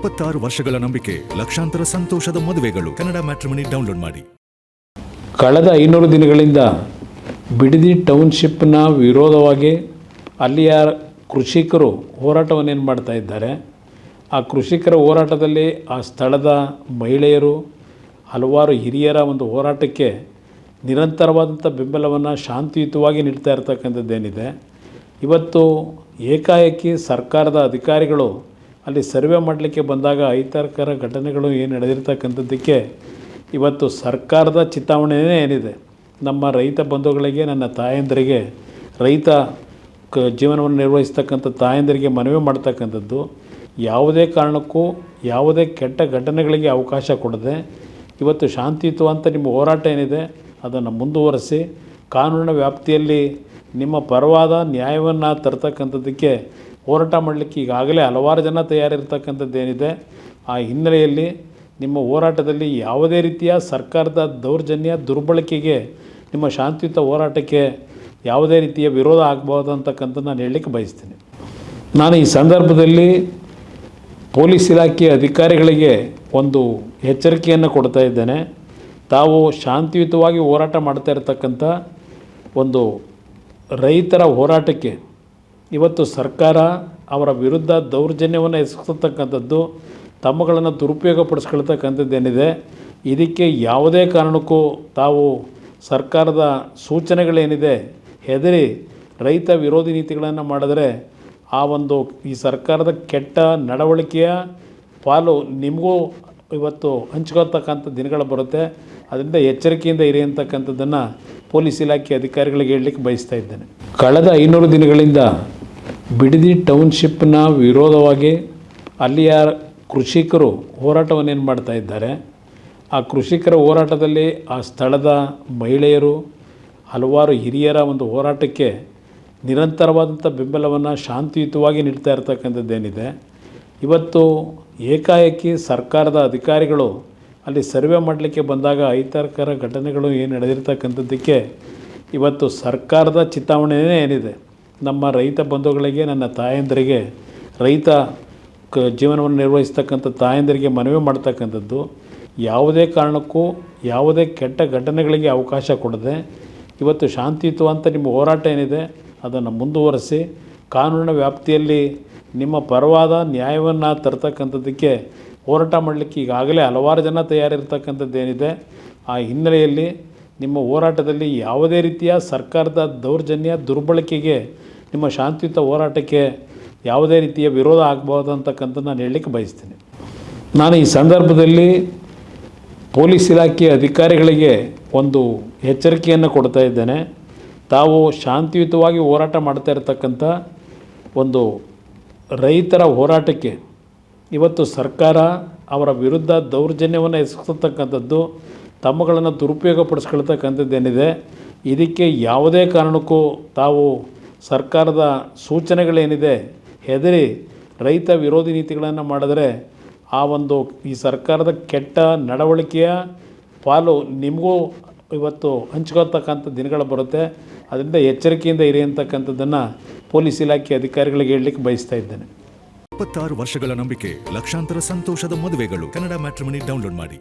26 ವರ್ಷಗಳ ನಂಬಿಕೆ, ಲಕ್ಷಾಂತರ ಸಂತೋಷದ ಮದುವೆಗಳು. ಕನ್ನಡ ಮ್ಯಾಟ್ರಿಮನಿ ಡೌನ್ಲೋಡ್ ಮಾಡಿ. ಕಳೆದ 500 ದಿನಗಳಿಂದ ಬಿಡದಿ ಟೌನ್ಶಿಪ್ನ ವಿರೋಧವಾಗಿ ಅಲ್ಲಿಯ ಕೃಷಿಕರು ಹೋರಾಟವನ್ನೇನು ಮಾಡ್ತಾ ಇದ್ದಾರೆ. ಆ ಕೃಷಿಕರ ಹೋರಾಟದಲ್ಲಿ ಆ ಸ್ಥಳದ ಮಹಿಳೆಯರು ಹಲವಾರು ಹಿರಿಯರ ಒಂದು ಹೋರಾಟಕ್ಕೆ ನಿರಂತರವಾದಂಥ ಬೆಂಬಲವನ್ನು ಶಾಂತಿಯುತವಾಗಿ ನೀಡ್ತಾ ಇರ್ತಕ್ಕಂಥದ್ದೇನಿದೆ. ಇವತ್ತು ಏಕಾಏಕಿ ಸರ್ಕಾರದ ಅಧಿಕಾರಿಗಳು ಅಲ್ಲಿ ಸರ್ವೆ ಮಾಡಲಿಕ್ಕೆ ಬಂದಾಗ ಅಹಿತಕರ ಘಟನೆಗಳು ಏನು ನಡೆದಿರ್ತಕ್ಕಂಥದ್ದಕ್ಕೆ ಇವತ್ತು ಸರ್ಕಾರದ ಚಿತಾವಣೆಯೇ ಏನಿದೆ. ನಮ್ಮ ರೈತ ಬಂಧುಗಳಿಗೆ, ನನ್ನ ತಾಯಂದರಿಗೆ, ರೈತ ಜೀವನವನ್ನು ನಿರ್ವಹಿಸ್ತಕ್ಕಂಥ ತಾಯಂದರಿಗೆ ಮನವಿ ಮಾಡ್ತಕ್ಕಂಥದ್ದು, ಯಾವುದೇ ಕಾರಣಕ್ಕೂ ಯಾವುದೇ ಕೆಟ್ಟ ಘಟನೆಗಳಿಗೆ ಅವಕಾಶ ಕೊಡದೆ ಇವತ್ತು ಶಾಂತಿಯುತವಂತ ನಿಮ್ಮ ಹೋರಾಟ ಏನಿದೆ ಅದನ್ನು ಮುಂದುವರಿಸಿ ಕಾನೂನಿನ ವ್ಯಾಪ್ತಿಯಲ್ಲಿ ನಿಮ್ಮ ಪರವಾದ ನ್ಯಾಯವನ್ನು ತರ್ತಕ್ಕಂಥದ್ದಕ್ಕೆ ಹೋರಾಟ ಮಾಡಲಿಕ್ಕೆ ಈಗಾಗಲೇ ಹಲವಾರು ಜನ ತಯಾರಿರ್ತಕ್ಕಂಥದ್ದೇನಿದೆ. ಆ ಹಿನ್ನೆಲೆಯಲ್ಲಿ ನಿಮ್ಮ ಹೋರಾಟದಲ್ಲಿ ಯಾವುದೇ ರೀತಿಯ ಸರ್ಕಾರದ ದೌರ್ಜನ್ಯ ದುರ್ಬಳಕೆಗೆ, ನಿಮ್ಮ ಶಾಂತಿಯುತ ಹೋರಾಟಕ್ಕೆ ಯಾವುದೇ ರೀತಿಯ ವಿರೋಧ ಆಗಬಹುದು ಅಂತಕ್ಕಂಥದ್ದು ನಾನು ಹೇಳಲಿಕ್ಕೆ ಬಯಸ್ತೀನಿ. ನಾನು ಈ ಸಂದರ್ಭದಲ್ಲಿ ಪೊಲೀಸ್ ಇಲಾಖೆ ಅಧಿಕಾರಿಗಳಿಗೆ ಒಂದು ಎಚ್ಚರಿಕೆಯನ್ನು ಕೊಡ್ತಾ ಇದ್ದೇನೆ. ತಾವು ಶಾಂತಿಯುತವಾಗಿ ಹೋರಾಟ ಮಾಡ್ತಾ ಇರತಕ್ಕಂಥ ಒಂದು ರೈತರ ಹೋರಾಟಕ್ಕೆ ಇವತ್ತು ಸರ್ಕಾರ ಅವರ ವಿರುದ್ಧ ದೌರ್ಜನ್ಯವನ್ನು ಎಸಗತಕ್ಕಂಥದ್ದು, ತಮ್ಮಗಳನ್ನು ದುರುಪಯೋಗಪಡಿಸ್ಕೊಳ್ತಕ್ಕಂಥದ್ದೇನಿದೆ. ಇದಕ್ಕೆ ಯಾವುದೇ ಕಾರಣಕ್ಕೂ ತಾವು ಸರ್ಕಾರದ ಸೂಚನೆಗಳೇನಿದೆ ಹೆದರಿ ರೈತ ವಿರೋಧಿ ನೀತಿಗಳನ್ನು ಮಾಡಿದರೆ ಈ ಸರ್ಕಾರದ ಕೆಟ್ಟ ನಡವಳಿಕೆಯ ಪಾಲು ನಿಮಗೂ ಇವತ್ತು ಹಂಚ್ಕೊಳ್ತಕ್ಕಂಥ ದಿನಗಳು ಬರುತ್ತೆ. ಅದರಿಂದ ಎಚ್ಚರಿಕೆಯಿಂದ ಇರಿ ಅಂತಕ್ಕಂಥದ್ದನ್ನು ಪೊಲೀಸ್ ಇಲಾಖೆ ಅಧಿಕಾರಿಗಳಿಗೆ ಹೇಳಲಿಕ್ಕೆ ಬಯಸ್ತಾ ಇದ್ದೇನೆ. ಕಳೆದ 500 ದಿನಗಳಿಂದ ಬಿಡದಿ ಟೌನ್ಶಿಪ್ನ ವಿರೋಧವಾಗಿ ಅಲ್ಲಿಯ ಕೃಷಿಕರು ಹೋರಾಟವನ್ನೇನು ಮಾಡ್ತಾ ಇದ್ದಾರೆ. ಆ ಕೃಷಿಕರ ಹೋರಾಟದಲ್ಲಿ ಆ ಸ್ಥಳದ ಮಹಿಳೆಯರು ಹಲವಾರು ಹಿರಿಯರ ಒಂದು ಹೋರಾಟಕ್ಕೆ ನಿರಂತರವಾದಂಥ ಬೆಂಬಲವನ್ನು ಶಾಂತಿಯುತವಾಗಿ ನೀಡ್ತಾ ಇರ್ತಕ್ಕಂಥದ್ದೇನಿದೆ. ಇವತ್ತು ಏಕಾಏಕಿ ಸರ್ಕಾರದ ಅಧಿಕಾರಿಗಳು ಅಲ್ಲಿ ಸರ್ವೆ ಮಾಡಲಿಕ್ಕೆ ಬಂದಾಗ ಅಹಿತಕರ ಘಟನೆಗಳು ಏನು ನಡೆದಿರ್ತಕ್ಕಂಥದ್ದಕ್ಕೆ ಇವತ್ತು ಸರ್ಕಾರದ ಚಿತಾವಣೆಯೇ ಏನಿದೆ. ನಮ್ಮ ರೈತ ಬಂಧುಗಳಿಗೆ, ನನ್ನ ತಾಯಂದರಿಗೆ, ರೈತ ಜೀವನವನ್ನು ನಿರ್ವಹಿಸ್ತಕ್ಕಂಥ ತಾಯಂದರಿಗೆ ಮನವಿ ಮಾಡ್ತಕ್ಕಂಥದ್ದು, ಯಾವುದೇ ಕಾರಣಕ್ಕೂ ಯಾವುದೇ ಕೆಟ್ಟ ಘಟನೆಗಳಿಗೆ ಅವಕಾಶ ಕೊಡದೆ ಇವತ್ತು ಶಾಂತಿಯುತವಂತ ನಿಮ್ಮ ಹೋರಾಟ ಏನಿದೆ ಅದನ್ನು ಮುಂದುವರಿಸಿ ಕಾನೂನಿನ ವ್ಯಾಪ್ತಿಯಲ್ಲಿ ನಿಮ್ಮ ಪರವಾದ ನ್ಯಾಯವನ್ನು ತರ್ತಕ್ಕಂಥದ್ದಕ್ಕೆ ಹೋರಾಟ ಮಾಡಲಿಕ್ಕೆ ಈಗಾಗಲೇ ಹಲವಾರು ಜನ ತಯಾರಿರ್ತಕ್ಕಂಥದ್ದೇನಿದೆ. ಆ ಹಿನ್ನೆಲೆಯಲ್ಲಿ ನಿಮ್ಮ ಹೋರಾಟದಲ್ಲಿ ಯಾವುದೇ ರೀತಿಯ ಸರ್ಕಾರದ ದೌರ್ಜನ್ಯ ದುರ್ಬಳಕೆಗೆ, ನಿಮ್ಮ ಶಾಂತಿಯುತ ಹೋರಾಟಕ್ಕೆ ಯಾವುದೇ ರೀತಿಯ ವಿರೋಧ ಆಗಬಹುದು ಅಂತಕ್ಕಂಥದ್ದು ನಾನು ಹೇಳಲಿಕ್ಕೆ ಬಯಸ್ತೀನಿ. ನಾನು ಈ ಸಂದರ್ಭದಲ್ಲಿ ಪೊಲೀಸ್ ಇಲಾಖೆ ಅಧಿಕಾರಿಗಳಿಗೆ ಒಂದು ಎಚ್ಚರಿಕೆಯನ್ನು ಕೊಡ್ತಾ ಇದ್ದೇನೆ. ತಾವು ಶಾಂತಿಯುತವಾಗಿ ಹೋರಾಟ ಮಾಡ್ತಾ ಇರತಕ್ಕಂಥ ಒಂದು ರೈತರ ಹೋರಾಟಕ್ಕೆ ಇವತ್ತು ಸರ್ಕಾರ ಅವರ ವಿರುದ್ಧ ದೌರ್ಜನ್ಯವನ್ನು ಎಸಗತಕ್ಕಂಥದ್ದು, ತಮ್ಮಗಳನ್ನು ದುರುಪಯೋಗಪಡಿಸ್ಕೊಳ್ತಕ್ಕಂಥದ್ದೇನಿದೆ. ಇದಕ್ಕೆ ಯಾವುದೇ ಕಾರಣಕ್ಕೂ ತಾವು ಸರ್ಕಾರದ ಸೂಚನೆಗಳೇನಿದೆ ಹೆದರಿ ರೈತ ವಿರೋಧಿ ನೀತಿಗಳನ್ನು ಮಾಡಿದರೆ ಈ ಸರ್ಕಾರದ ಕೆಟ್ಟ ನಡವಳಿಕೆಯ ಪಾಲು ನಿಮಗೂ ಇವತ್ತು ಹಂಚ್ಕೊಳ್ತಕ್ಕಂಥ ದಿನಗಳು ಬರುತ್ತೆ. ಅದರಿಂದ ಎಚ್ಚರಿಕೆಯಿಂದ ಇರಿ ಅಂತಕ್ಕಂಥದ್ದನ್ನು ಪೊಲೀಸ್ ಇಲಾಖೆ ಅಧಿಕಾರಿಗಳಿಗೆ ಹೇಳಲಿಕ್ಕೆ ಬಯಸ್ತಾ ಇದ್ದೇನೆ. 26 ವರ್ಷಗಳ ನಂಬಿಕೆ, ಲಕ್ಷಾಂತರ ಸಂತೋಷದ ಮದುವೆಗಳು. ಕನ್ನಡ ಮ್ಯಾಟ್ರಿಮನಿ ಡೌನ್ಲೋಡ್ ಮಾಡಿ.